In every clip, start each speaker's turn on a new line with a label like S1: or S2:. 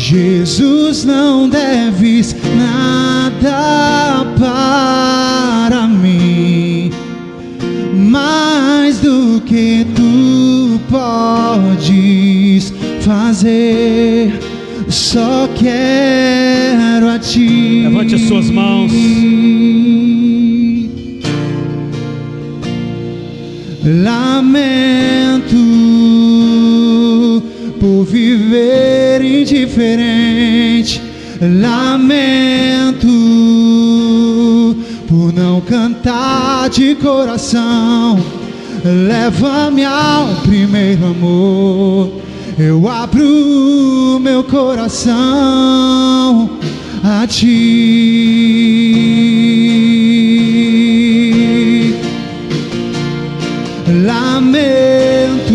S1: Jesus, não deves nada para mim, mais do que tu podes fazer. Só quero a ti.
S2: Levante as suas mãos.
S1: Lamento por viver indiferente. Lamento por não cantar de coração. Leva-me ao primeiro amor. Eu abro meu coração a ti. Lamento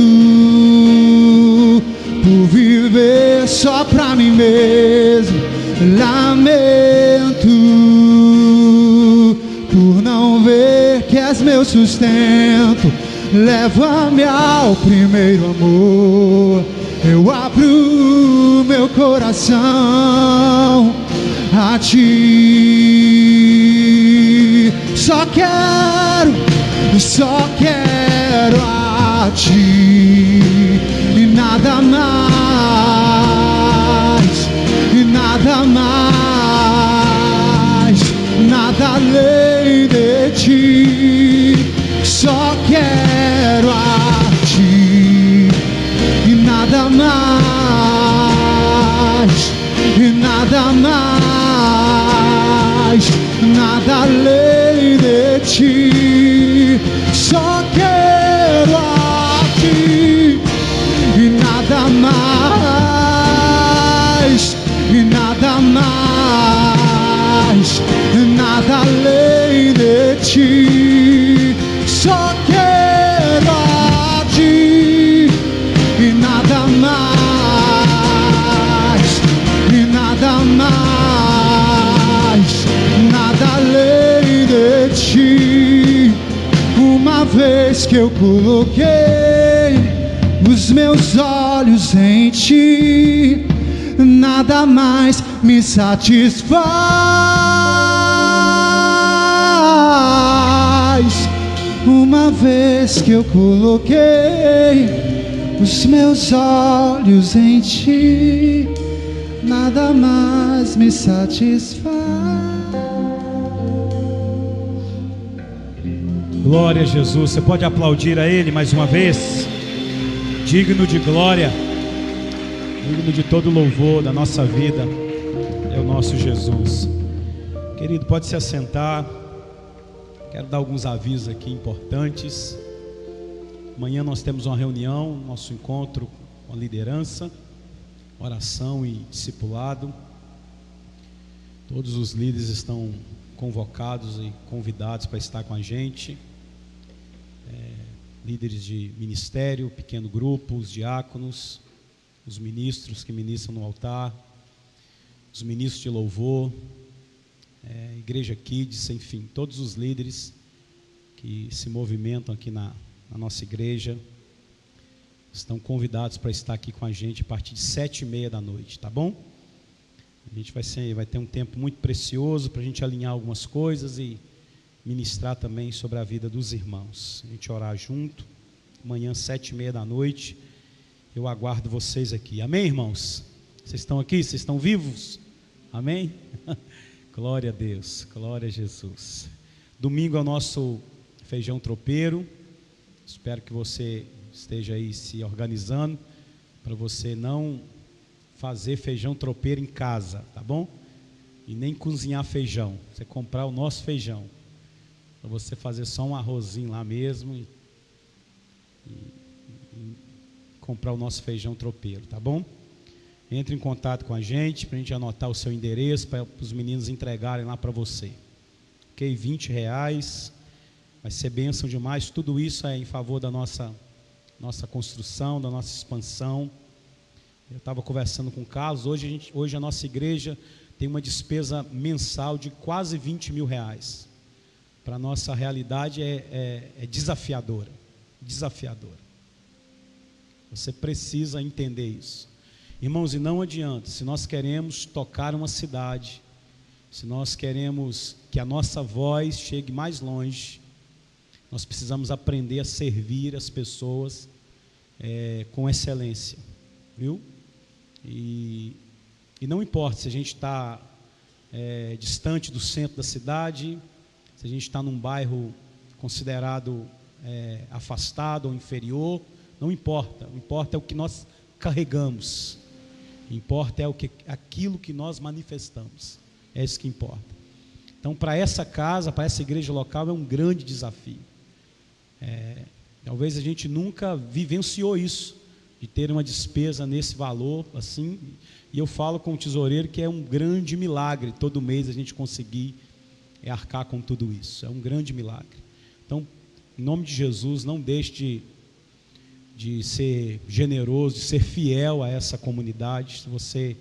S1: por viver só pra mim mesmo. Lamento por não ver que és meu sustento. Leva-me ao primeiro amor. Eu abro meu coração a ti. Só quero a ti e nada mais, e nada mais, nada além de ti. Só quero a ti e nada mais, e nada mais, nada além de ti. Só quero a ti e nada mais, e nada mais, nada além de ti. Só quero a ti e nada mais, e nada mais, nada além de ti. Uma vez que eu coloquei os meus olhos em ti, nada mais me satisfaz. Uma vez que eu coloquei os meus olhos em ti, nada mais me satisfaz.
S2: Glória a Jesus. Você pode aplaudir a Ele mais uma vez? Digno de glória, digno de todo louvor da nossa vida é o nosso Jesus. Querido, pode se assentar. Quero dar alguns avisos aqui importantes. Amanhã nós temos uma reunião, nosso encontro com a liderança, oração e discipulado. Todos os líderes estão convocados e convidados para estar com a gente. Líderes de ministério, pequeno grupo, os diáconos, os ministros que ministram no altar, os ministros de louvor, Igreja Kids, enfim, todos os líderes que se movimentam aqui na nossa igreja estão convidados para estar aqui com a gente a partir de 7h30 da noite, tá bom? A gente vai ter um tempo muito precioso para a gente alinhar algumas coisas e ministrar também sobre a vida dos irmãos. A gente orar junto, amanhã 7h30 da noite, eu aguardo vocês aqui, amém, irmãos? Vocês estão aqui? Vocês estão vivos? Amém? Glória a Deus, glória a Jesus. Domingo é o nosso feijão tropeiro. Espero que você esteja aí se organizando para você não fazer feijão tropeiro em casa, tá bom? E nem cozinhar feijão, você comprar o nosso feijão, para você fazer só um arrozinho lá mesmo e comprar o nosso feijão tropeiro, tá bom? Entre em contato com a gente, para a gente anotar o seu endereço, para os meninos entregarem lá para você. Ok? R$20, vai ser bênção demais. Tudo isso é em favor da nossa construção, da nossa expansão. Eu estava conversando com o Carlos, hoje a nossa igreja tem uma despesa mensal de quase R$20 mil. Para a nossa realidade é desafiadora. Você precisa entender isso. Irmãos, e não adianta, se nós queremos tocar uma cidade, se nós queremos que a nossa voz chegue mais longe, nós precisamos aprender a servir as pessoas com excelência, viu? E não importa se a gente está distante do centro da cidade, se a gente está num bairro considerado afastado ou inferior, não importa. O importa é o que nós carregamos. O que importa é aquilo que nós manifestamos. É isso que importa. Então, para essa casa, para essa igreja local, é um grande desafio. Talvez a gente nunca vivenciou isso, de ter uma despesa nesse valor, assim, e eu falo com o tesoureiro que é um grande milagre, todo mês a gente conseguir arcar com tudo isso, é um grande milagre. Então, em nome de Jesus, não deixe de ser generoso, de ser fiel a essa comunidade. Se você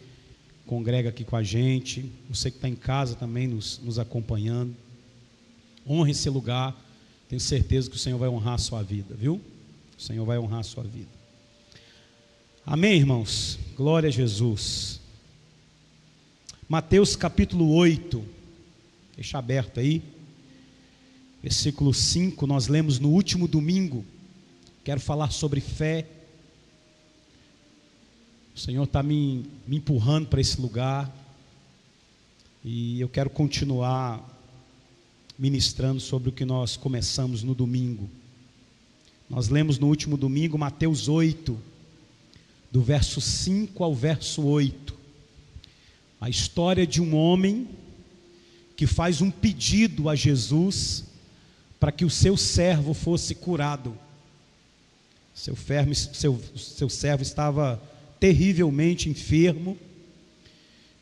S2: congrega aqui com a gente, você que está em casa também nos acompanhando, honre esse lugar, tenho certeza que o Senhor vai honrar a sua vida, viu? O Senhor vai honrar a sua vida. Amém, irmãos? Glória a Jesus. Mateus capítulo 8, deixa aberto aí, versículo 5, nós lemos no último domingo. Quero falar sobre fé. O Senhor está me empurrando para esse lugar, e eu quero continuar ministrando sobre o que nós começamos no domingo. Nós lemos no último domingo Mateus 8, do verso 5 ao verso 8, a história de um homem que faz um pedido a Jesus para que o seu servo fosse curado. Seu servo estava terrivelmente enfermo,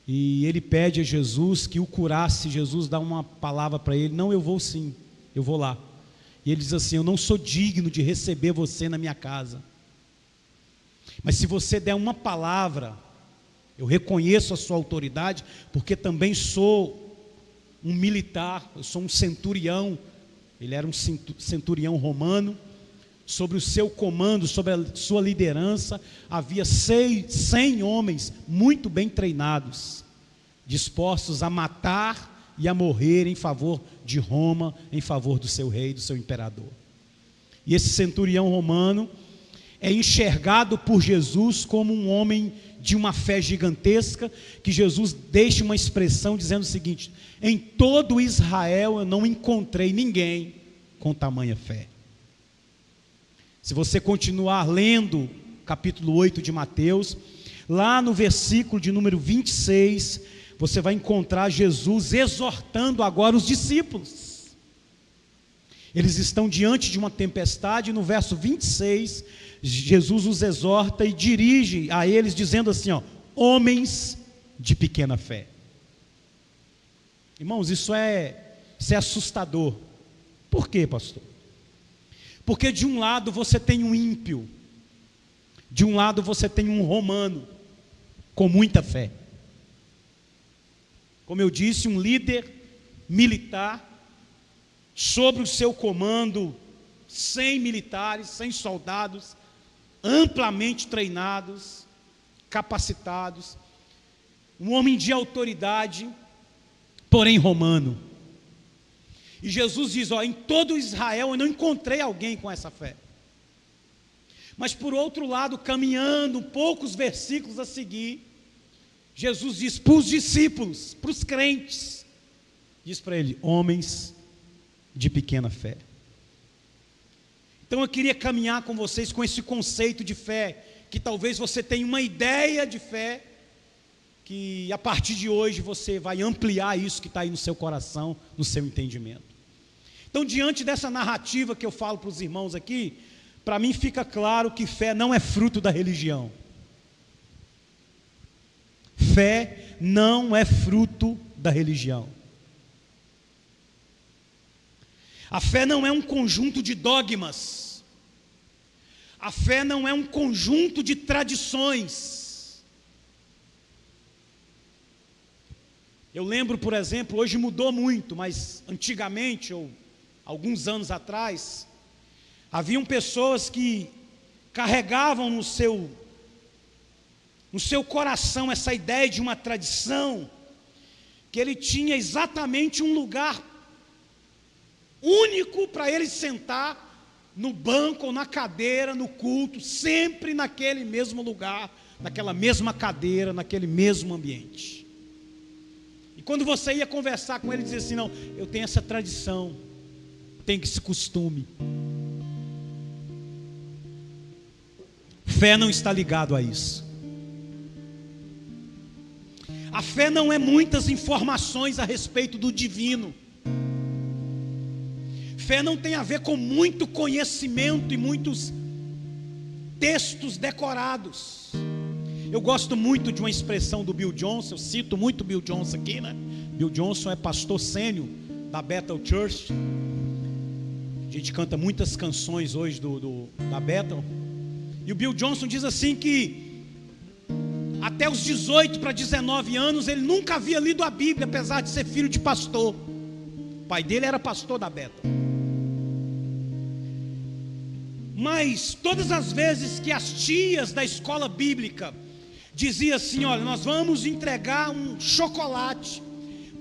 S2: e ele pede a Jesus que o curasse. Jesus dá uma palavra para ele: não, eu vou sim, eu vou lá. E ele diz assim: eu não sou digno de receber você na minha casa, mas se você der uma palavra, eu reconheço a sua autoridade, porque também sou um militar, eu sou um centurião. Ele era um centurião romano. Sobre o seu comando, sobre a sua liderança, havia 100 homens muito bem treinados, dispostos a matar e a morrer em favor de Roma, em favor do seu rei, do seu imperador. E esse centurião romano é enxergado por Jesus como um homem de uma fé gigantesca, que Jesus deixa uma expressão dizendo o seguinte: em todo Israel eu não encontrei ninguém com tamanha fé. Se você continuar lendo capítulo 8 de Mateus, lá no versículo de número 26, você vai encontrar Jesus exortando agora os discípulos. Eles estão diante de uma tempestade, e no verso 26, Jesus os exorta e dirige a eles dizendo assim, homens de pequena fé. Irmãos, isso é assustador. Por quê, pastor? Porque de um lado você tem um ímpio, de um lado você tem um romano com muita fé. Como eu disse, um líder militar, sobre o seu comando 100 militares, 100 soldados, amplamente treinados, capacitados, um homem de autoridade, porém romano. E Jesus diz, em todo Israel eu não encontrei alguém com essa fé. Mas por outro lado, caminhando poucos versículos a seguir, Jesus diz para os discípulos, para os crentes, diz para ele, homens de pequena fé. Então eu queria caminhar com vocês com esse conceito de fé, que talvez você tenha uma ideia de fé, que a partir de hoje você vai ampliar isso que está aí no seu coração, no seu entendimento. Então, diante dessa narrativa que eu falo para os irmãos aqui, para mim fica claro que fé não é fruto da religião. Fé não é fruto da religião. A fé não é um conjunto de dogmas. A fé não é um conjunto de tradições. Eu lembro, por exemplo, hoje mudou muito, mas antigamente, ou alguns anos atrás, haviam pessoas que carregavam no seu no seu coração essa ideia de uma tradição, que ele tinha exatamente um lugar único para ele sentar no banco ou na cadeira, no culto, sempre naquele mesmo lugar, naquela mesma cadeira, naquele mesmo ambiente. E quando você ia conversar com ele, dizia assim: não, eu tenho essa tradição, tenho esse costume. Fé não está ligado a isso. A fé não é muitas informações a respeito do divino. Fé não tem a ver com muito conhecimento e muitos textos decorados. Eu gosto muito de uma expressão do Bill Johnson, eu cito muito Bill Johnson aqui, né? Bill Johnson é pastor sênior da Bethel Church. A gente canta muitas canções hoje da Bethel. E o Bill Johnson diz assim que até os 18 para 19 anos ele nunca havia lido a Bíblia, apesar de ser filho de pastor. O pai dele era pastor da Bethel. Mas todas as vezes que as tias da escola bíblica diziam assim: olha, nós vamos entregar um chocolate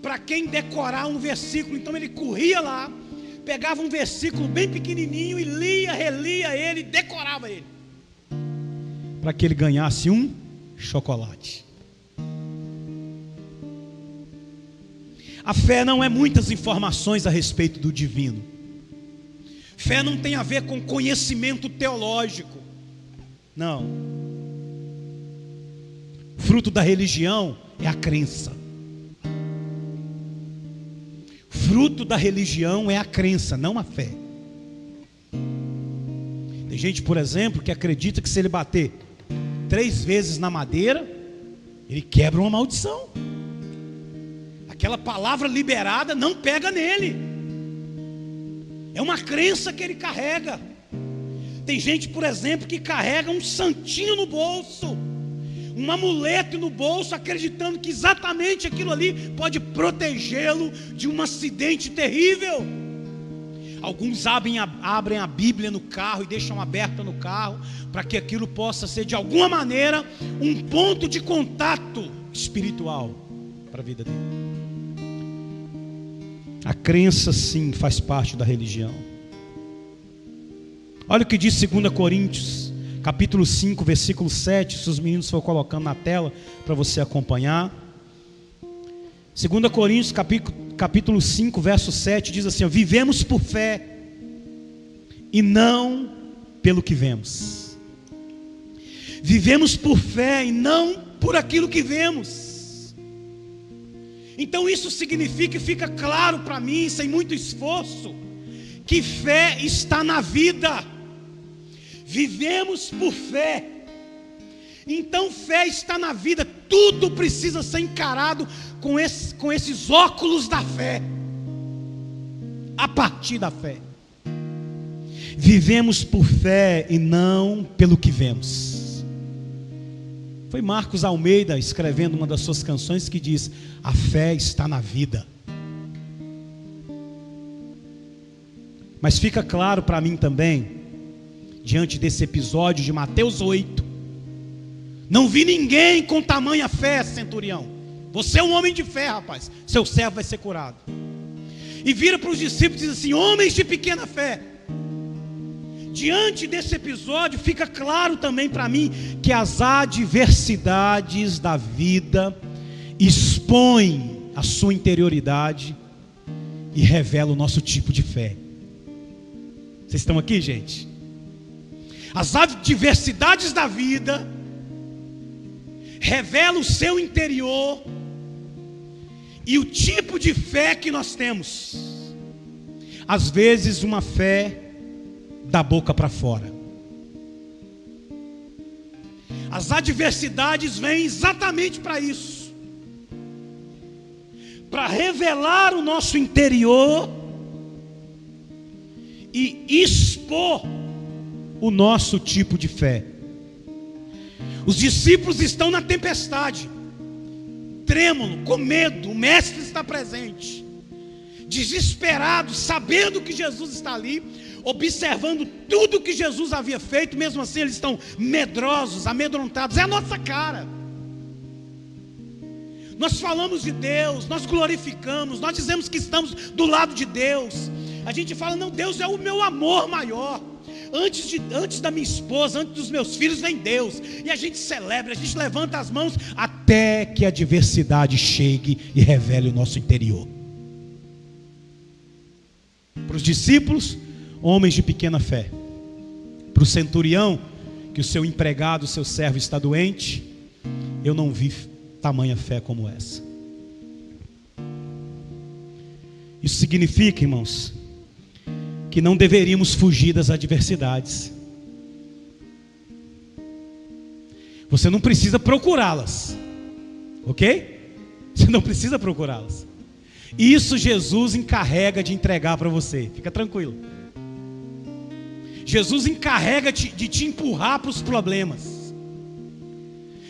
S2: para quem decorar um versículo, então ele corria lá, pegava um versículo bem pequenininho e lia, relia ele, decorava ele, para que ele ganhasse um chocolate. A fé não é muitas informações a respeito do divino. Fé não tem a ver com conhecimento teológico. Não. Fruto da religião é a crença. Fruto da religião é a crença, não a fé. Tem gente, por exemplo, que acredita que se ele bater 3 vezes na madeira, ele quebra uma maldição. Aquela palavra liberada não pega nele. É uma crença que ele carrega. Tem gente, por exemplo, que carrega um santinho no bolso, um amuleto no bolso, acreditando que exatamente aquilo ali pode protegê-lo de um acidente terrível. Alguns abrem a Bíblia no carro e deixam aberta no carro, para que aquilo possa ser de alguma maneira um ponto de contato espiritual para a vida dele. A crença sim faz parte da religião. Olha o que diz 2 Coríntios capítulo 5, versículo 7. Se os meninos for colocando na tela para você acompanhar. 2 Coríntios capítulo 5, verso 7 diz assim: vivemos por fé e não pelo que vemos. Vivemos por fé e não por aquilo que vemos. Então isso significa e fica claro para mim, sem muito esforço, que fé está na vida. Vivemos por fé. Então fé está na vida. Tudo precisa ser encarado com esses óculos da fé. A partir da fé. Vivemos por fé e não pelo que vemos. Foi Marcos Almeida escrevendo uma das suas canções que diz: a fé está na vida. Mas fica claro para mim também, diante desse episódio de Mateus 8, não vi ninguém com tamanha fé, centurião. Você é um homem de fé, rapaz, seu servo vai ser curado. E vira para os discípulos e diz assim: homens de pequena fé. Diante desse episódio fica claro também para mim que as adversidades da vida expõem a sua interioridade e revelam o nosso tipo de fé. Vocês estão aqui, gente? As adversidades da vida revelam o seu interior e o tipo de fé que nós temos. Às vezes uma fé da boca para fora. As adversidades vêm exatamente para isso, para revelar o nosso interior e expor o nosso tipo de fé. Os discípulos estão na tempestade, trêmulo, com medo. O mestre está presente, desesperados, sabendo que Jesus está ali, observando tudo que Jesus havia feito. Mesmo assim eles estão medrosos, amedrontados. É a nossa cara. Nós falamos de Deus, nós glorificamos, nós dizemos que estamos do lado de Deus. A gente fala, não, Deus é o meu amor maior. Antes da minha esposa, antes dos meus filhos, vem Deus. E a gente celebra, a gente levanta as mãos até que a adversidade chegue e revele o nosso interior. Para os discípulos, homens de pequena fé. Para o centurião, que o seu empregado, o seu servo está doente, eu não vi tamanha fé como essa. Isso significa, irmãos, que não deveríamos fugir das adversidades. Você não precisa procurá-las, ok? Você não precisa procurá-las. Isso Jesus encarrega de entregar para você, fica tranquilo. Jesus encarrega de te empurrar para os problemas.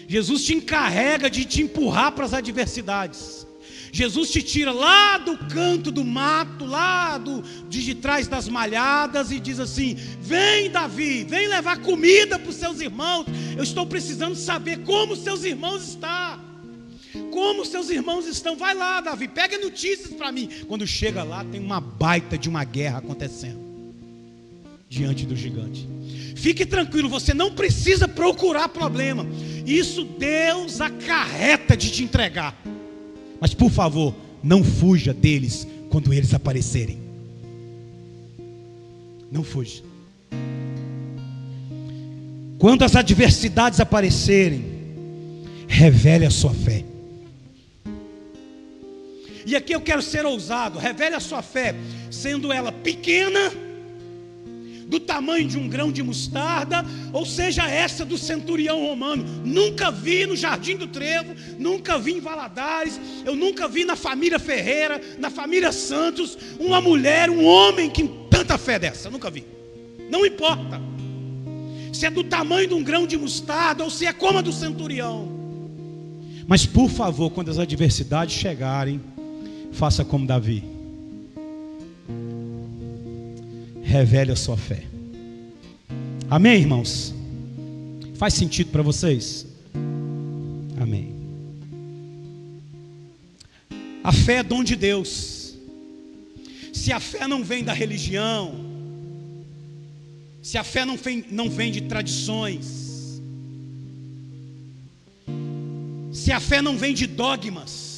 S2: Jesus te encarrega de te empurrar para as adversidades. Jesus te tira lá do canto do mato, lá de trás das malhadas, e diz assim: vem Davi, vem levar comida para os seus irmãos. Eu estou precisando saber como os seus irmãos estão. Como os seus irmãos estão. Vai lá, Davi, pega notícias para mim. Quando chega lá, tem uma baita de uma guerra acontecendo diante do gigante. Fique tranquilo, você não precisa procurar problema. Isso Deus acarreta de te entregar. Mas por favor, não fuja deles quando eles aparecerem. Não fuja. Quando as adversidades aparecerem, revele a sua fé. E aqui eu quero ser ousado. Revele a sua fé, sendo ela pequena, do tamanho de um grão de mostarda, ou seja, essa do centurião romano. Nunca vi no Jardim do Trevo, nunca vi em Valadares, eu nunca vi na família Ferreira, na família Santos, uma mulher, um homem que tem tanta fé dessa. Nunca vi. Não importa se é do tamanho de um grão de mostarda ou se é como a do centurião. Mas por favor, quando as adversidades chegarem, faça como Davi. Revele a sua fé. Amém, irmãos? Faz sentido para vocês? Amém. A fé é dom de Deus. Se a fé não vem da religião, se a fé não vem de tradições, se a fé não vem de dogmas,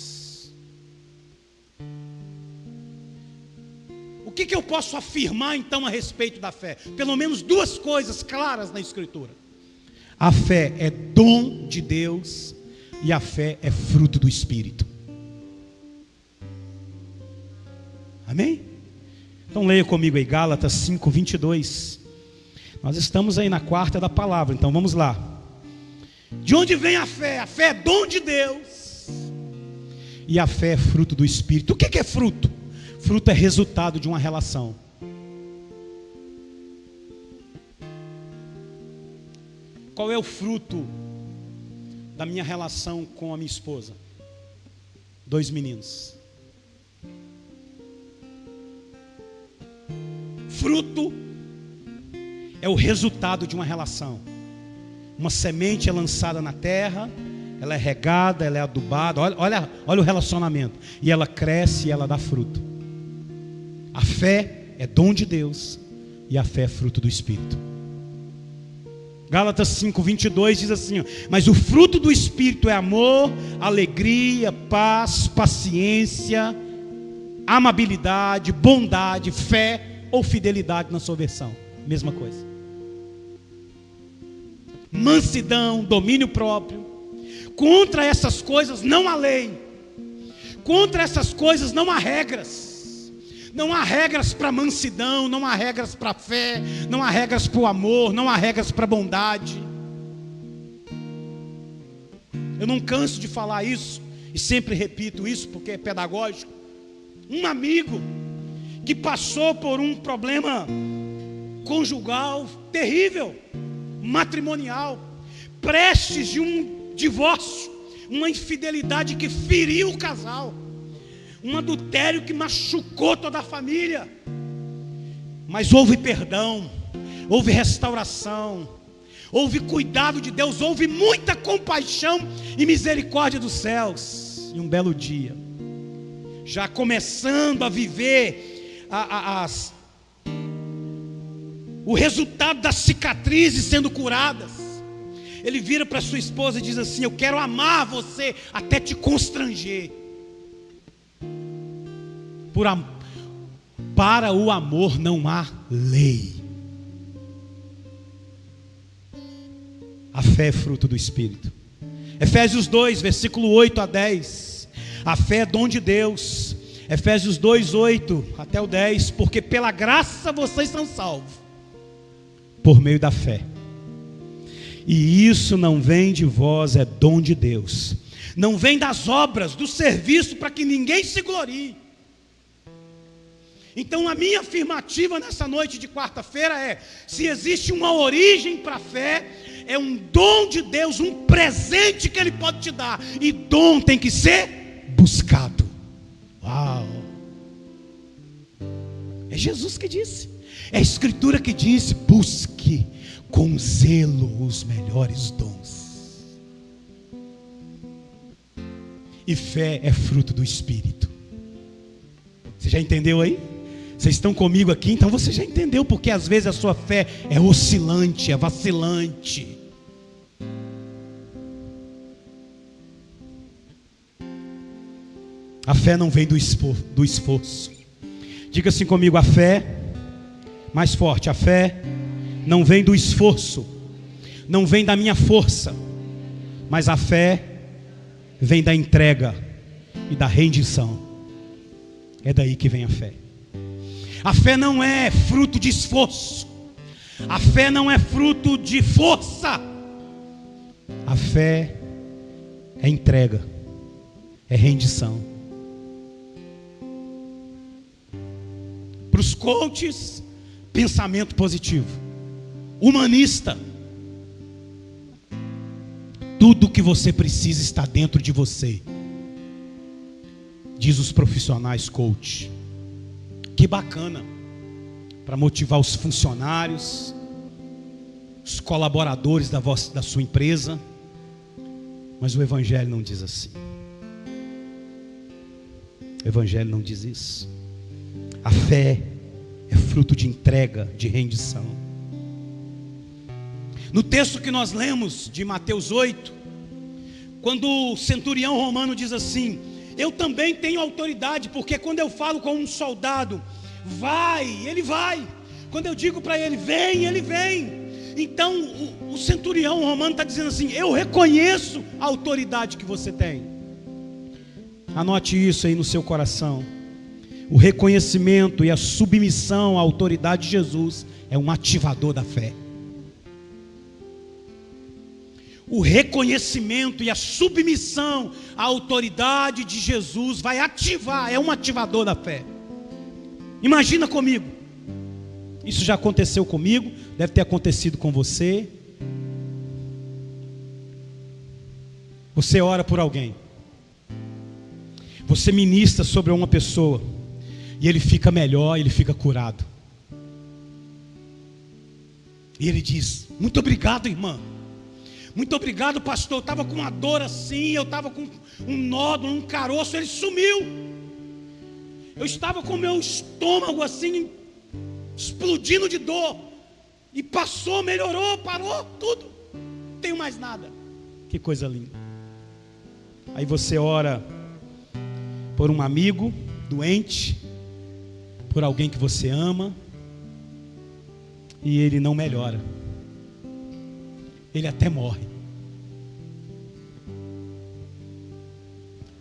S2: o que eu posso afirmar então a respeito da fé? Pelo menos duas coisas claras na Escritura. A fé é dom de Deus e a fé é fruto do Espírito. Amém? Então leia comigo aí Gálatas 5:22. Nós estamos aí na quarta da palavra, então vamos lá. De onde vem a fé? A fé é dom de Deus e a fé é fruto do Espírito. O que é fruto? Fruto é resultado de uma relação. Qual é o fruto da minha relação com a minha esposa? 2 meninos. Fruto é o resultado de uma relação. Uma semente é lançada na terra, ela é regada, ela é adubada. Olha o relacionamento. E ela cresce e ela dá fruto. A fé é dom de Deus e a fé é fruto do Espírito. Gálatas 5:22 diz assim: mas o fruto do Espírito é amor, alegria, paz, paciência, amabilidade, bondade, fé ou fidelidade na sua versão. Mesma coisa. Mansidão, domínio próprio. Contra essas coisas não há lei. Contra essas coisas não há regras. Não há regras para mansidão, não há regras para fé, não há regras para o amor, não há regras para bondade. Eu não canso de falar isso e sempre repito isso porque é pedagógico. Um amigo que passou por um problema conjugal terrível, matrimonial, prestes de um divórcio, uma infidelidade que feriu o casal, um adultério que machucou toda a família. Mas houve perdão, houve restauração, houve cuidado de Deus, houve muita compaixão e misericórdia dos céus. irmãos, em um belo dia, já começando a viver o resultado das cicatrizes sendo curadas, ele vira para sua esposa e diz assim: eu quero amar você até te constranger. Para o amor não há lei. A fé é fruto do Espírito. Efésios 2, versículo 8 a 10. A fé é dom de Deus. Efésios 2, 8 até o 10. Porque pela graça vocês são salvos, por meio da fé. E isso não vem de vós, é dom de Deus. Não vem das obras, do serviço, para que ninguém se glorie. Então a minha afirmativa nessa noite de quarta-feira é: se existe uma origem para a fé, é um dom de Deus, um presente que Ele pode te dar. E dom tem que ser buscado. Uau! É Jesus que disse, é a Escritura que disse: busque com zelo os melhores dons. E fé é fruto do Espírito. Você já entendeu aí? Vocês estão comigo aqui, então você já entendeu porque às vezes a sua fé é oscilante, é vacilante. A fé não vem do esforço. Diga assim comigo: a fé, mais forte, a fé não vem do esforço, não vem da minha força, mas a fé vem da entrega e da rendição. É daí que vem a fé. A fé não é fruto de esforço, a fé não é fruto de força. A fé é entrega, é rendição. Para os coaches, pensamento positivo, humanista. Tudo o que você precisa está dentro de você, diz os profissionais coach. Que bacana, para motivar os funcionários, os colaboradores da sua empresa. Mas o Evangelho não diz assim. O Evangelho não diz isso. A fé é fruto de entrega, de rendição. No texto que nós lemos de Mateus 8, quando o centurião romano diz assim: eu também tenho autoridade, porque quando eu falo com um soldado, vai, ele vai. Quando eu digo para ele, vem, ele vem. Então o centurião romano está dizendo assim: eu reconheço a autoridade que você tem. Anote isso aí no seu coração. O reconhecimento e a submissão à autoridade de Jesus é um ativador da fé. O reconhecimento e a submissão à autoridade de Jesus vai ativar, é um ativador da fé. Imagina comigo, isso já aconteceu comigo, deve ter acontecido com você. Você ora por alguém, você ministra sobre uma pessoa, e ele fica melhor, ele fica curado. E ele diz: muito obrigado, irmã. Muito obrigado, pastor. Eu estava com uma dor assim, eu estava com um nódulo, um caroço, ele sumiu. Eu estava com o meu estômago assim, explodindo de dor. E passou, melhorou, parou, tudo. Não tenho mais nada. Que coisa linda. Aí você ora por um amigo doente, por alguém que você ama, e ele não melhora. Ele até morre.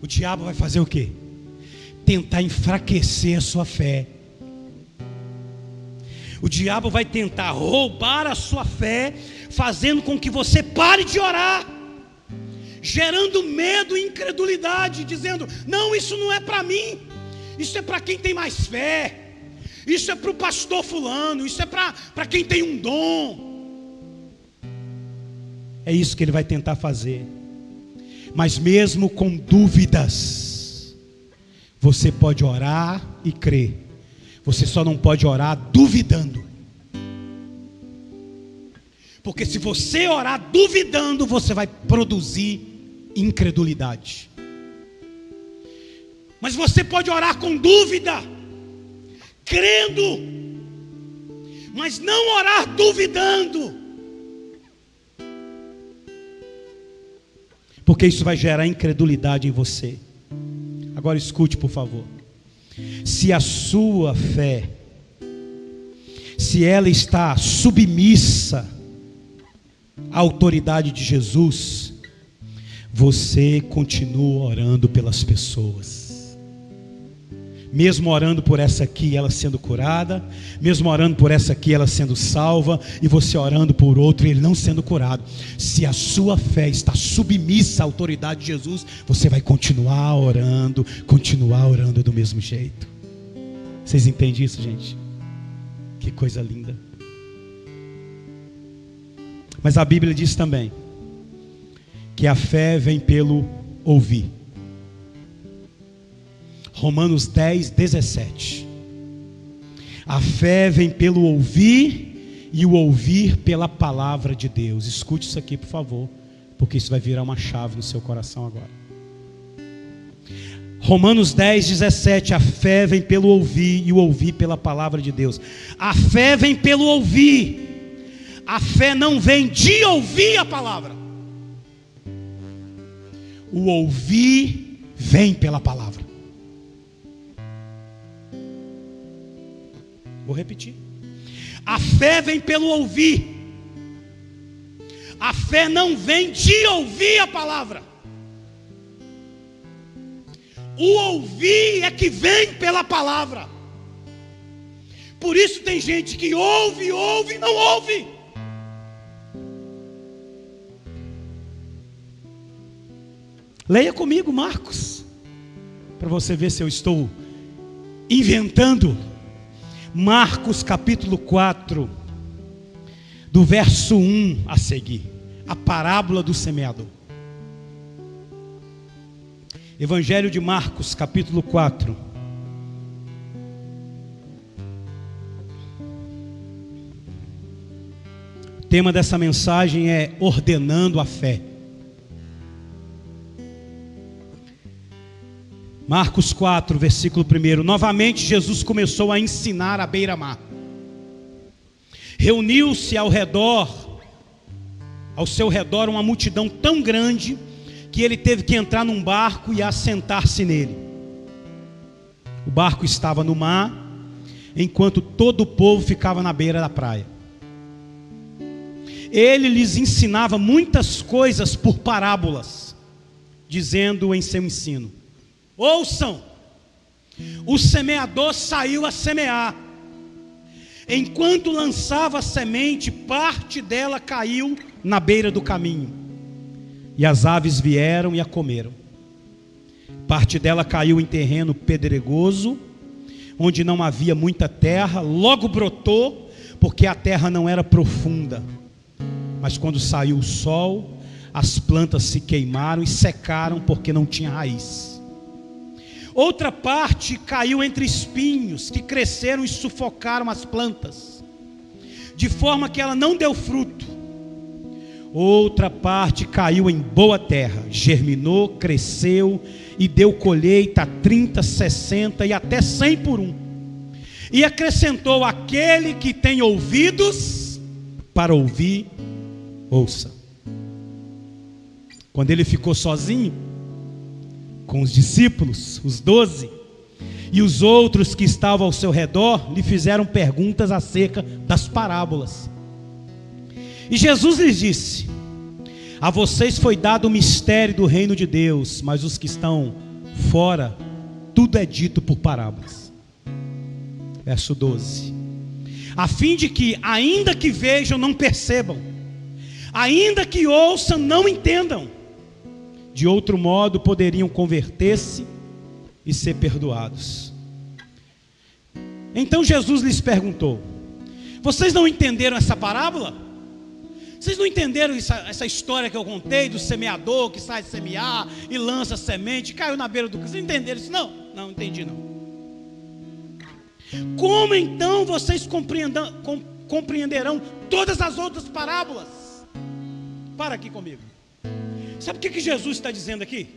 S2: O diabo vai fazer o quê? Tentar enfraquecer a sua fé. O diabo vai tentar roubar a sua fé, fazendo com que você pare de orar, gerando medo e incredulidade, dizendo: não, isso não é para mim, isso é para quem tem mais fé, isso é para o pastor fulano, isso é para quem tem um dom. É isso que ele vai tentar fazer. Mas mesmo com dúvidas, você pode orar e crer. Você só não pode orar duvidando. Porque se você orar duvidando, você vai produzir incredulidade. Mas você pode orar com dúvida, crendo, mas não orar duvidando, porque isso vai gerar incredulidade em você. Agora escute, por favor. Se a sua fé, se ela está submissa à autoridade de Jesus, você continua orando pelas pessoas. Mesmo orando por essa aqui, ela sendo curada, mesmo orando por essa aqui, ela sendo salva, e você orando por outro e ele não sendo curado. Se a sua fé está submissa à autoridade de Jesus, você vai continuar orando do mesmo jeito. Vocês entendem isso, gente? Que coisa linda. Mas a Bíblia diz também que a fé vem pelo ouvir. Romanos 10, 17. A fé vem pelo ouvir, e o ouvir pela palavra de Deus. Escute isso aqui, por favor, porque isso vai virar uma chave no seu coração agora. Romanos 10, 17. A fé vem pelo ouvir, e o ouvir pela palavra de Deus. A fé vem pelo ouvir. A fé não vem de ouvir a palavra. O ouvir vem pela palavra. Vou repetir. A fé vem pelo ouvir. A fé não vem de ouvir a palavra. O ouvir é que vem pela palavra. Por isso tem gente que ouve e não ouve. Leia comigo Marcos, para você ver se eu estou inventando. Marcos capítulo 4, do verso 1 a seguir, a parábola do semeador. Evangelho de Marcos capítulo 4. O tema dessa mensagem é ordenando a fé. Marcos 4, versículo 1. Novamente Jesus começou a ensinar à beira-mar. Reuniu-se ao seu redor uma multidão tão grande que ele teve que entrar num barco e assentar-se nele. O barco estava no mar, enquanto todo o povo ficava na beira da praia. Ele lhes ensinava muitas coisas por parábolas, dizendo em seu ensino: ouçam, o semeador saiu a semear. Enquanto lançava a semente, parte dela caiu na beira do caminho, e as aves vieram e a comeram. Parte dela caiu em terreno pedregoso, onde não havia muita terra, logo brotou, porque a terra não era profunda. Mas quando saiu o sol, as plantas se queimaram e secaram, porque não tinha raiz. Outra parte caiu entre espinhos, que cresceram e sufocaram as plantas, de forma que ela não deu fruto. Outra parte caiu em boa terra, germinou, cresceu e deu colheita a 30, 60 e até 100 por um. E acrescentou: aquele que tem ouvidos para ouvir, ouça. Quando ele ficou sozinho com os discípulos, os 12, e os outros que estavam ao seu redor, lhe fizeram perguntas acerca das parábolas. E Jesus lhes disse: a vocês foi dado o mistério do reino de Deus, mas os que estão fora, tudo é dito por parábolas. Verso 12. A fim de que, ainda que vejam, não percebam, ainda que ouçam, não entendam. De outro modo poderiam converter-se e ser perdoados. Então Jesus lhes perguntou: vocês não entenderam essa parábola? Vocês não entenderam essa história que eu contei do semeador que sai de semear e lança a semente, caiu na beira do caminho? Vocês entenderam isso? Não, não entendi não. Como então vocês compreenderão todas as outras parábolas? Para aqui comigo. Sabe o que Jesus está dizendo aqui?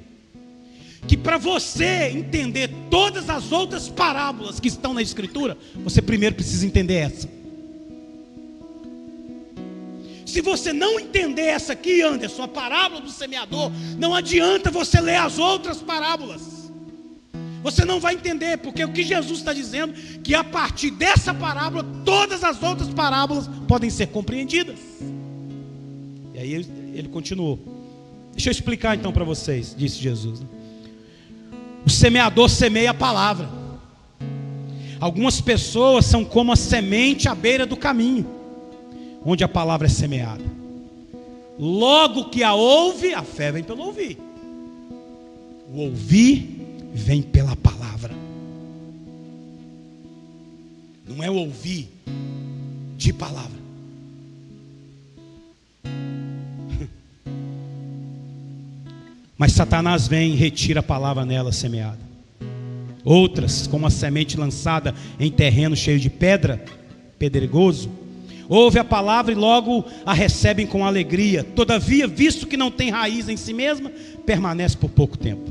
S2: que para você entender todas as outras parábolas que estão na Escritura, você primeiro precisa entender essa. Se você não entender essa aqui, Anderson, a parábola do semeador, não adianta você ler as outras parábolas. Você não vai entender, porque o que Jesus está dizendo, que a partir dessa parábola, todas as outras parábolas podem ser compreendidas. E aí ele continuou. Deixa eu explicar então para vocês, disse Jesus. O semeador semeia a palavra. Algumas pessoas são como a semente à beira do caminho, onde a palavra é semeada. Logo que a ouve, a fé vem pelo ouvir. O ouvir vem pela palavra. Não é o ouvir de palavra. Mas Satanás vem e retira a palavra nela semeada. Outras, como a semente lançada em terreno cheio de pedra, pedregoso, ouve a palavra e logo a recebem com alegria. Todavia, visto que não tem raiz em si mesma, permanece por pouco tempo.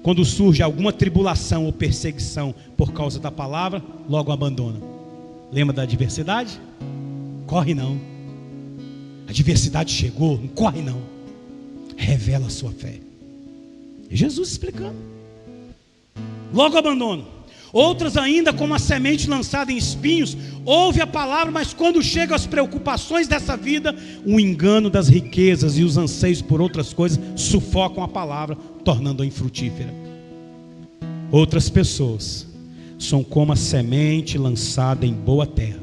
S2: Quando surge alguma tribulação ou perseguição por causa da palavra, logo abandona. Lembra da adversidade? Corre não. A adversidade chegou, não corre não. Revela a sua fé. É Jesus explicando. Logo abandona. Outras ainda, como a semente lançada em espinhos, ouve a palavra, mas quando chegam as preocupações dessa vida, o engano das riquezas e os anseios por outras coisas sufocam a palavra, tornando-a infrutífera. Outras pessoas são como a semente lançada em boa terra.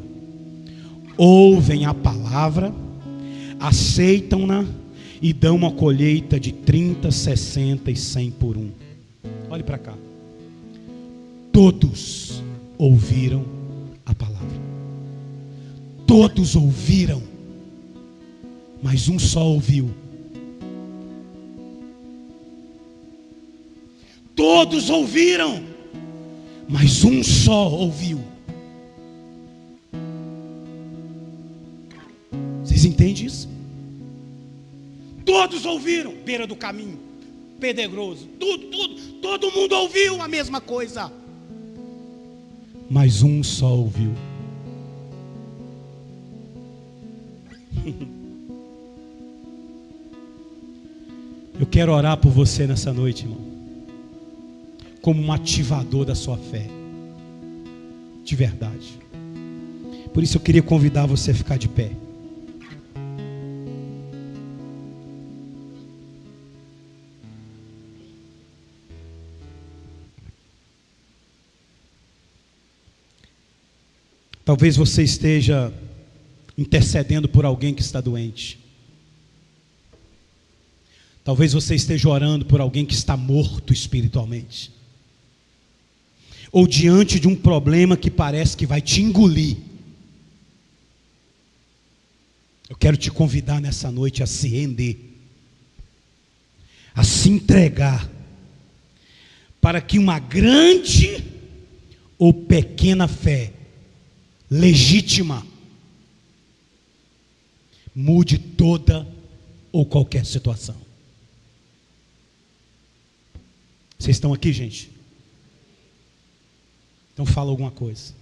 S2: Ouvem a palavra, aceitam-na e dão uma colheita de 30, 60 e 100 por um. Olhe para cá. Todos ouviram a palavra. Todos ouviram, mas um só ouviu. Todos ouviram, mas um só ouviu. Vocês entendem isso? Todos ouviram, beira do caminho, pedregoso, todo mundo ouviu a mesma coisa. Mas um só ouviu. Eu quero orar por você nessa noite, irmão, como um ativador da sua fé, de verdade. Por isso eu queria convidar você a ficar de pé. Talvez você esteja intercedendo por alguém que está doente. Talvez você esteja orando por alguém que está morto espiritualmente. Ou diante de um problema que parece que vai te engolir. Eu quero te convidar nessa noite a se render, a se entregar, para que uma grande ou pequena fé legítima mude toda ou qualquer situação. Vocês estão aqui, gente? Então fala alguma coisa.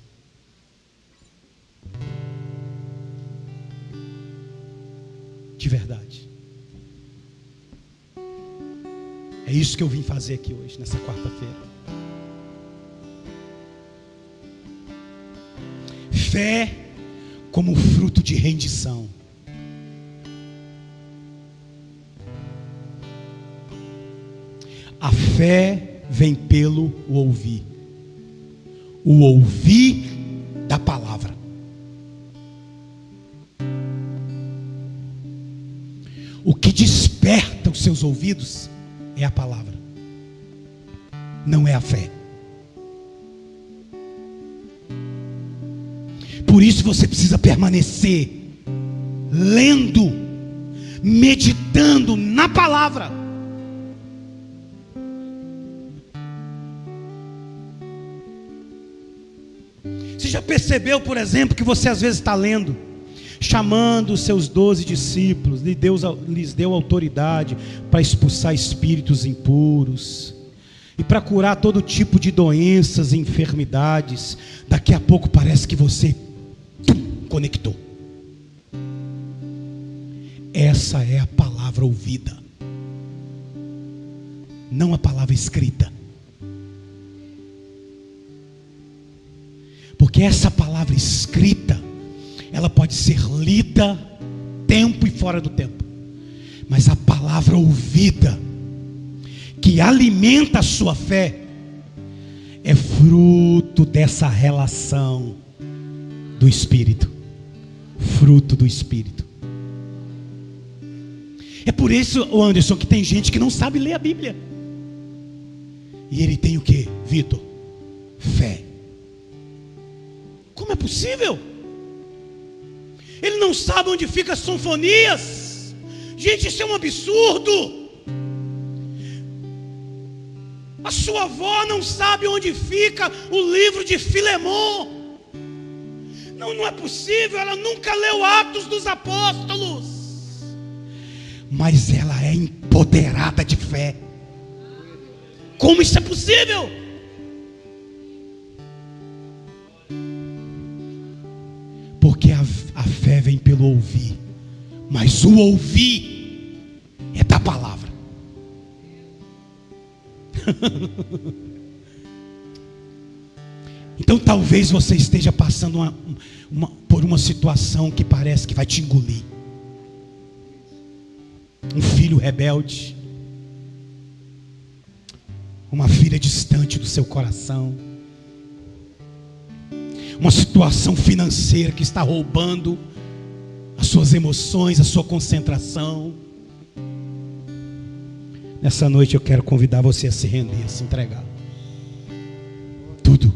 S2: De verdade. É isso que eu vim fazer aqui hoje, nessa quarta-feira. Fé como fruto de rendição. A fé vem pelo ouvir. O ouvir da palavra. O que desperta os seus ouvidos é a palavra, não é a fé. Por isso você precisa permanecer lendo, meditando na palavra. Você já percebeu, por exemplo, que você às vezes está lendo, chamando os seus 12 discípulos, Deus lhes deu autoridade para expulsar espíritos impuros, e para curar todo tipo de doenças e enfermidades. Daqui a pouco parece que você conectou. Essa é a palavra ouvida, não a palavra escrita. Porque essa palavra escrita, ela pode ser lida tempo e fora do tempo, mas a palavra ouvida, que alimenta a sua fé, é fruto dessa relação do Espírito. Fruto do Espírito. É por isso, Anderson, que tem gente que não sabe ler a Bíblia. E ele tem o que, Vitor? Fé. Como é possível? Ele não sabe onde ficam as sinfonias. Gente, isso é um absurdo. A sua avó não sabe onde fica o livro de Filemon. Não é possível, ela nunca leu Atos dos Apóstolos. Mas ela é empoderada de fé. Como isso é possível? Porque a fé vem pelo ouvir, mas o ouvir é da palavra. Então talvez você esteja passando por uma situação que parece que vai te engolir. Um filho rebelde, uma filha distante do seu coração, uma situação financeira que está roubando as suas emoções, a sua concentração. Nessa noite eu quero convidar você a se render, a se entregar. Tudo.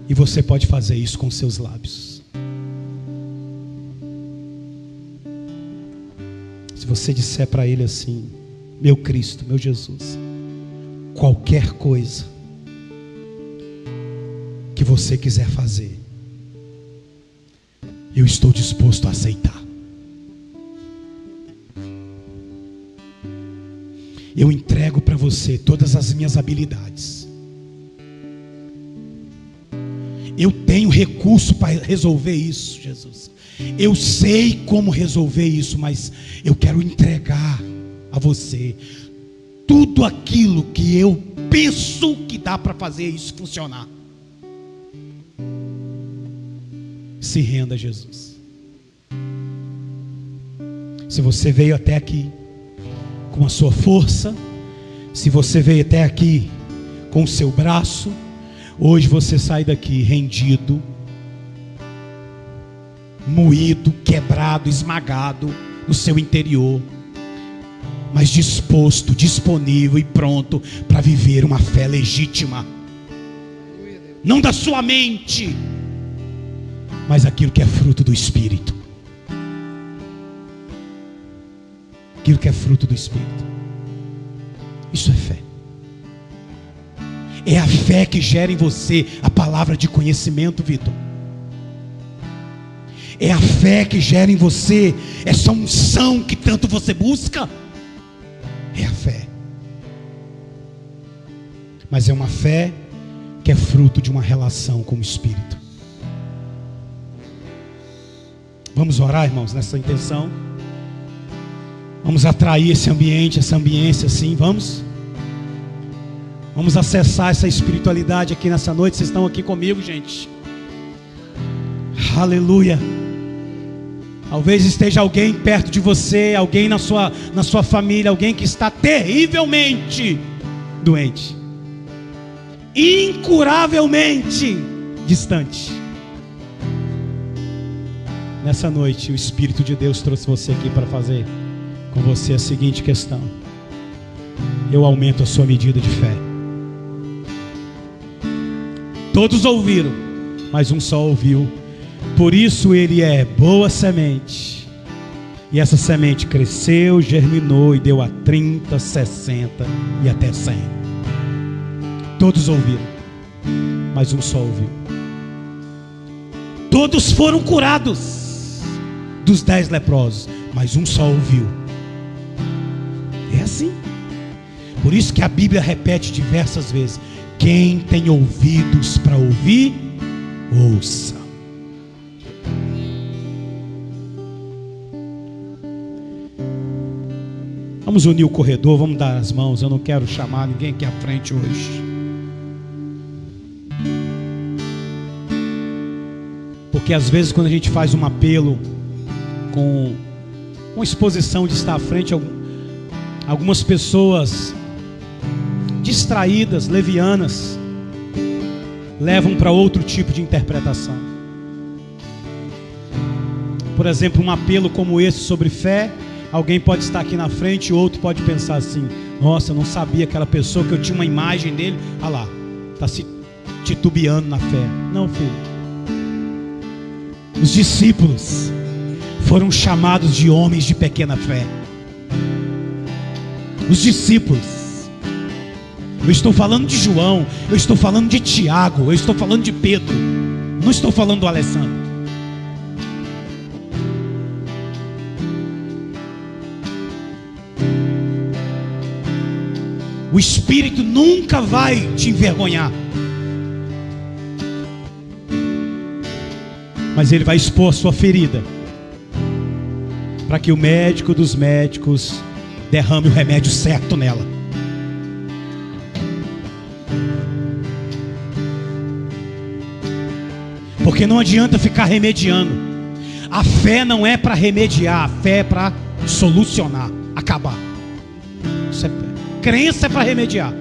S2: E você pode fazer isso com seus lábios. Se você disser para Ele assim: meu Cristo, meu Jesus, qualquer coisa que você quiser fazer, eu estou disposto a aceitar. Eu entrego para você todas as minhas habilidades. Eu tenho recurso para resolver isso, Jesus. Eu sei como resolver isso, mas eu quero entregar a você tudo aquilo que eu penso que dá para fazer isso funcionar. Se renda a Jesus. Se você veio até aqui com a sua força, se você veio até aqui com o seu braço, hoje você sai daqui rendido, moído, quebrado, esmagado no seu interior, mas disposto, disponível e pronto para viver uma fé legítima, não da sua mente, mas aquilo que é fruto do Espírito. Aquilo que é fruto do Espírito. Isso é fé. É a fé que gera em você a palavra de conhecimento, Vitor. É a fé que gera em você essa unção que tanto você busca. É a fé. Mas é uma fé que é fruto de uma relação com o Espírito. Vamos orar, irmãos, nessa intenção. Vamos atrair esse ambiente, essa ambiência assim, vamos? Vamos acessar essa espiritualidade aqui nessa noite. Vocês estão aqui comigo, gente? Aleluia. Talvez esteja alguém perto de você, alguém na sua família, alguém que está terrivelmente doente, incuravelmente distante. Nessa noite o Espírito de Deus trouxe você aqui para fazer com você a seguinte questão: eu aumento a sua medida de fé. Todos ouviram, mas um só ouviu. Por isso ele é boa semente. E essa semente cresceu, germinou e deu a 30, 60 e até 100. Todos ouviram, mas um só ouviu. Todos foram curados, dos 10 leprosos, mas um só ouviu. É assim. Por isso que a Bíblia repete diversas vezes: quem tem ouvidos para ouvir, ouça. Vamos unir o corredor, vamos dar as mãos. Eu não quero chamar ninguém aqui à frente hoje, porque às vezes quando a gente faz um apelo com exposição de estar à frente, algumas pessoas distraídas, levianas, levam para outro tipo de interpretação. Por exemplo, um apelo como esse sobre fé, alguém pode estar aqui na frente e outro pode pensar assim: nossa, eu não sabia, aquela pessoa que eu tinha uma imagem dele, ah lá, está se titubeando na fé. Não, filho. Os discípulos foram chamados de homens de pequena fé. Os discípulos. Eu estou falando de João, eu estou falando de Tiago, eu estou falando de Pedro, não estou falando do Alessandro. O Espírito nunca vai te envergonhar, mas ele vai expor a sua ferida, para que o médico dos médicos derrame o remédio certo nela. Porque não adianta ficar remediando. A fé não é para remediar, a fé é para solucionar, acabar. Isso é fé. Crença é para remediar.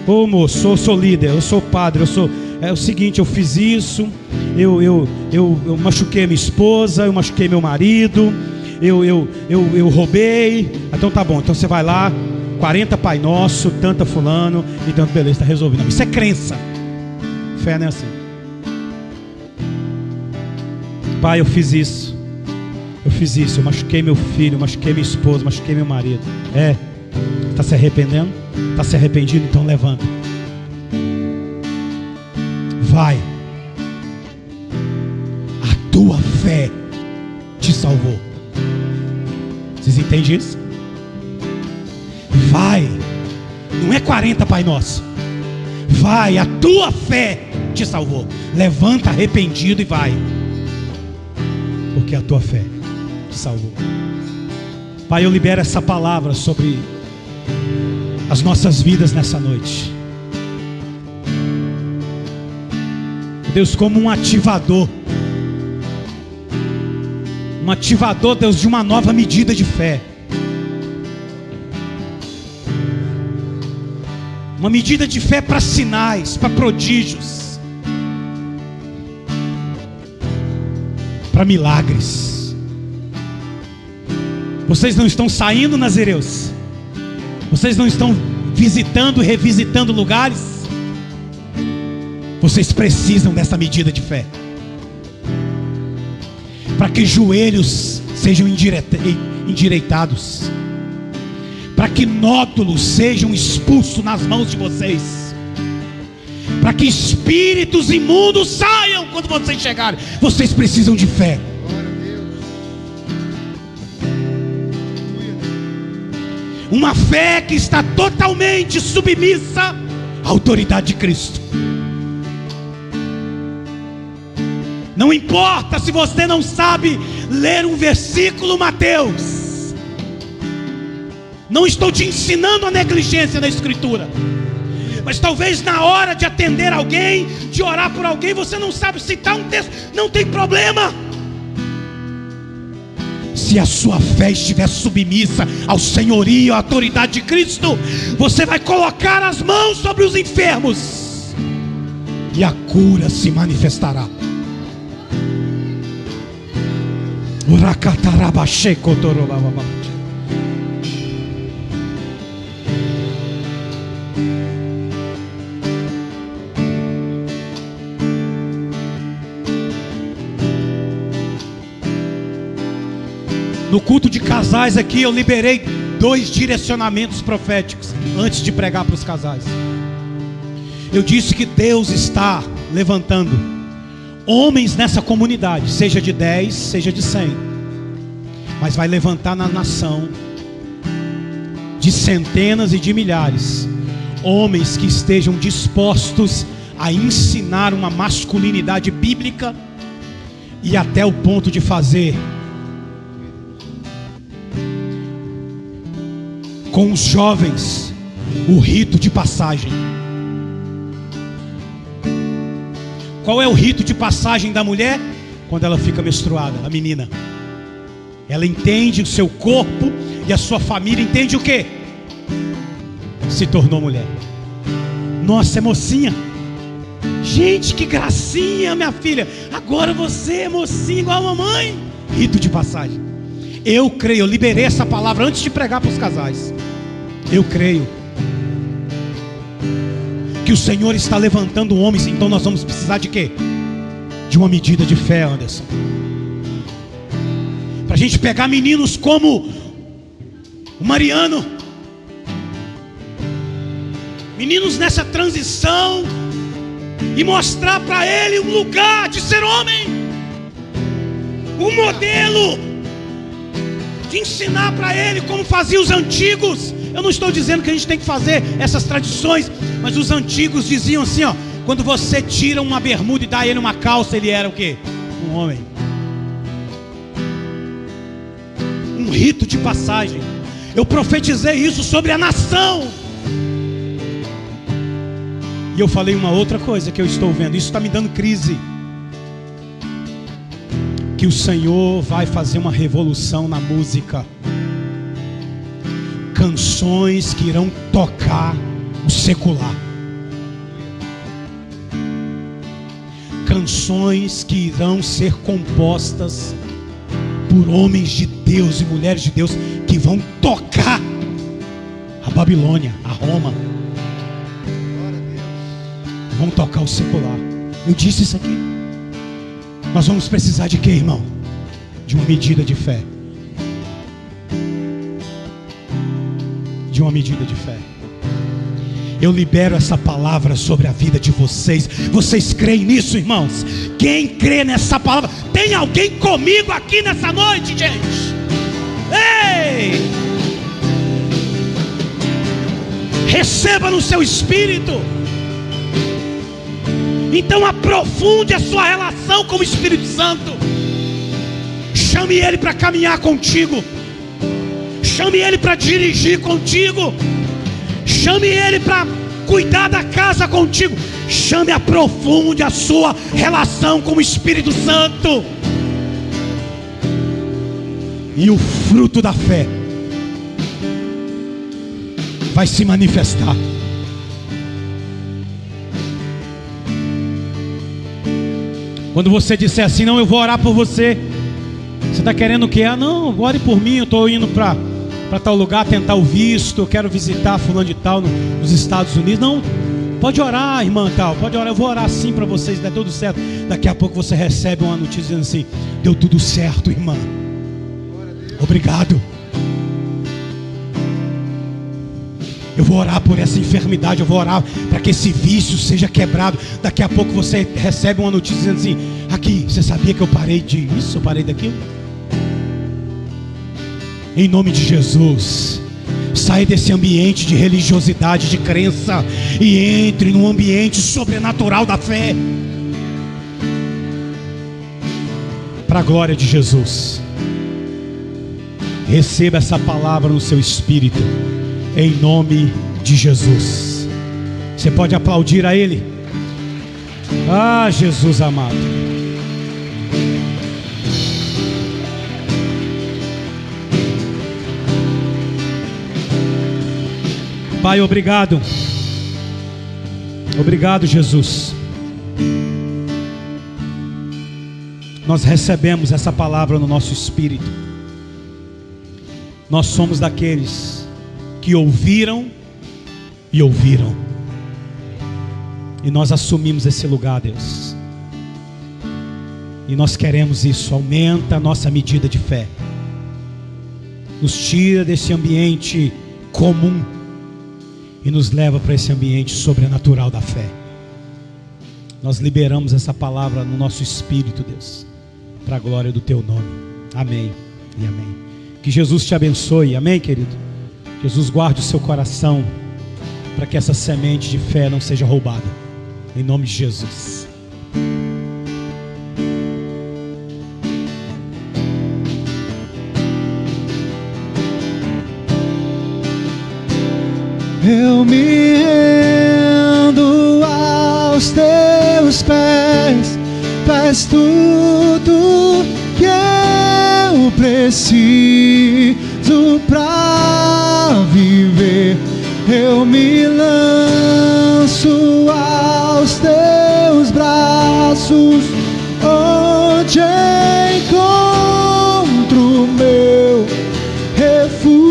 S2: Ô moço, eu sou líder, eu sou padre, é o seguinte, eu fiz isso, eu machuquei minha esposa, eu machuquei meu marido, eu roubei. Então tá bom, então você vai lá, 40 Pai Nosso, tanta fulano, e tanto, beleza, está resolvido. Não, isso é crença. Fé não é assim. Pai, eu fiz isso, eu machuquei meu filho, eu machuquei minha esposa, eu machuquei meu marido. Está se arrependendo? Está se arrependido? Então levanta. Vai. A tua fé te salvou. Vocês entendem isso? Vai. Não é 40 Pai Nosso. Vai, a tua fé te salvou. Levanta arrependido e vai. Porque a tua fé te salvou. Pai, eu libero essa palavra sobre as nossas vidas nessa noite. Deus, como um ativador. Um ativador, Deus, de uma nova medida de fé. Uma medida de fé para sinais, para prodígios, para milagres. Vocês não estão saindo, nazireus? Vocês não estão visitando e revisitando lugares? Vocês precisam dessa medida de fé, para que joelhos sejam endireitados, para que nódulos sejam expulsos nas mãos de vocês, para que espíritos imundos saiam quando vocês chegarem. Vocês precisam de fé. Uma fé que está totalmente submissa à autoridade de Cristo. Não importa se você não sabe ler um versículo, Mateus. Não estou te ensinando a negligência da Escritura, mas talvez na hora de atender alguém, de orar por alguém, você não sabe citar um texto. Não tem problema. Se a sua fé estiver submissa ao senhorio, à autoridade de Cristo, você vai colocar as mãos sobre os enfermos e a cura se manifestará. No culto de casais aqui, eu liberei 2 direcionamentos proféticos antes de pregar para os casais. Eu disse que Deus está levantando homens nessa comunidade, seja de 10, seja de 100, mas vai levantar na nação de centenas e de milhares, homens que estejam dispostos a ensinar uma masculinidade bíblica e até o ponto de fazer com os jovens o rito de passagem. Qual é o rito de passagem da mulher? Quando ela fica menstruada, a menina, ela entende o seu corpo e a sua família entende o quê? Se tornou mulher. Nossa, é mocinha. Gente, que gracinha, minha filha. Agora você é mocinha igual a mamãe. Rito de passagem. Eu creio, eu liberei essa palavra antes de pregar para os casais. Eu creio que o Senhor está levantando homens. Então nós vamos precisar de quê? De uma medida de fé, Anderson. Para a gente pegar meninos como o Mariano, meninos nessa transição, e mostrar para ele um lugar de ser homem, um modelo, de ensinar para ele como faziam os antigos. Eu não estou dizendo que a gente tem que fazer essas tradições, mas os antigos diziam assim, ó, quando você tira uma bermuda e dá a ele uma calça, ele era o quê? Um homem. Um rito de passagem. Eu profetizei isso sobre a nação. E eu falei uma outra coisa que eu estou vendo, isso está me dando crise, que o Senhor vai fazer uma revolução na música. Canções que irão tocar o secular. Canções que irão ser compostas por homens de Deus e mulheres de Deus, que vão tocar a Babilônia, a Roma. Vão tocar o secular. Eu disse isso aqui. Nós vamos precisar de quê, irmão? De uma medida de fé. De uma medida de fé. Eu libero essa palavra sobre a vida de vocês. Vocês creem nisso, irmãos? Quem crê nessa palavra? Tem alguém comigo aqui nessa noite, gente? Ei! Receba no seu espírito. Então aprofunde a sua relação com o Espírito Santo. Chame ele para caminhar contigo. Chame ele para dirigir contigo. Chame ele para cuidar da casa contigo. Chame, aprofunde a sua relação com o Espírito Santo. E o fruto da fé vai se manifestar. Quando você disser assim, não, eu vou orar por você, você está querendo o quê? Ah, não, ore por mim, eu estou indo para tal lugar tentar o visto, eu quero visitar fulano de tal nos Estados Unidos. Não, pode orar, irmã tal, pode orar, eu vou orar sim para vocês, dá tudo certo. Daqui a pouco você recebe uma notícia dizendo assim, deu tudo certo, irmã. Obrigado. Eu vou orar por essa enfermidade, eu vou orar para que esse vício seja quebrado. Daqui a pouco você recebe uma notícia dizendo assim, aqui, você sabia que eu parei de isso, eu parei daquilo? Em nome de Jesus, saia desse ambiente de religiosidade, de crença, e entre num ambiente sobrenatural da fé, para a glória de Jesus. Receba essa palavra no seu espírito, em nome de Jesus. Você pode aplaudir a Ele? Ah, Jesus amado. Pai, obrigado. Obrigado, Jesus. Nós recebemos essa palavra no nosso espírito. Nós somos daqueles que ouviram e ouviram, e nós assumimos esse lugar, Deus, e nós queremos isso. Aumenta a nossa medida de fé, nos tira desse ambiente comum e nos leva para esse ambiente sobrenatural da fé, Nós liberamos essa palavra no nosso espírito, Deus, para a glória do Teu nome. Amém e amém. Que Jesus te abençoe, amém, querido? Jesus guarde o seu coração, para que essa semente de fé não seja roubada, em nome de Jesus.
S1: Eu me rendo aos teus pés, faz tudo que eu preciso pra viver. Eu me lanço aos teus braços, onde encontro meu refúgio.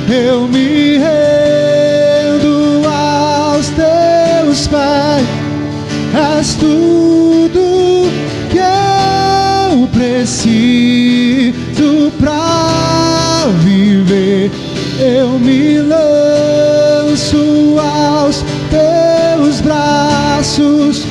S1: Eu me rendo aos teus pés, és tudo que eu preciso pra viver. Eu me lanço aos teus braços,